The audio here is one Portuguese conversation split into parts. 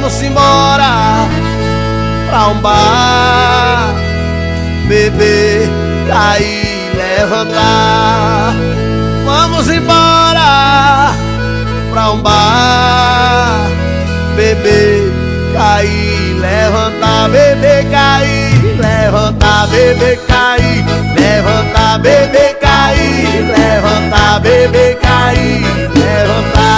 Vamos embora pra um bar, beber, cair, levantar. Vamos embora pra um bar, beber, cair, levantar, beber, cair, levantar, beber, cair, levantar, beber, cair, levantar, beber, cair, levantar.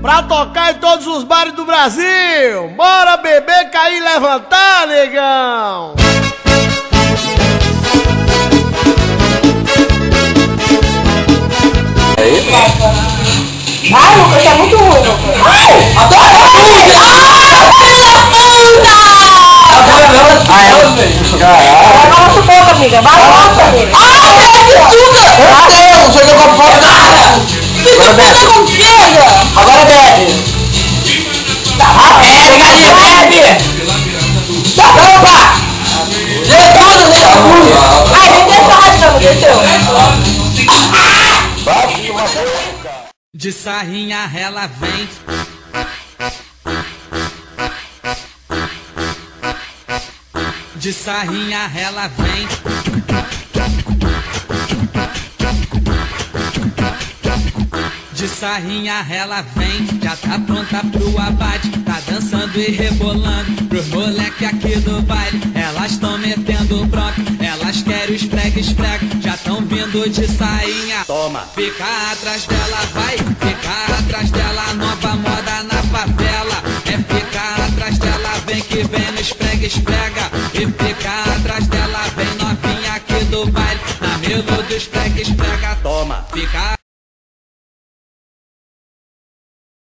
Pra tocar em todos os bares do Brasil. Bora beber, cair, levantar, negão. Ai, Lucas, é muito ruim, Lucas. Ai, adoro a música! Ai, filha da puta! Vai na nossa boca, amiga. Vai na nossa, amiga. Ai, é de açúcar! Eu sei, não sei que eu como nada. Fica tudo com chega. Agora bebe. Bebe, galinha, bebe! Opa! Jesus! Ai, nem deixa mais não, deixa. De sarrinha ela vem, de sarrinha ela vem, de sarrinha ela vem. Já tá pronta pro abate, tá dançando e rebolando pros moleque aqui do baile. Elas tão metendo bronca, elas querem os esfrega, já tão vindo de sainha. Toma. Fica atrás dela, vai, fica atrás dela, nova moda na favela. É ficar atrás dela, vem que vem no esfrega. E fica atrás dela, vem novinha aqui do baile, na melo do esfrega. Toma. Fica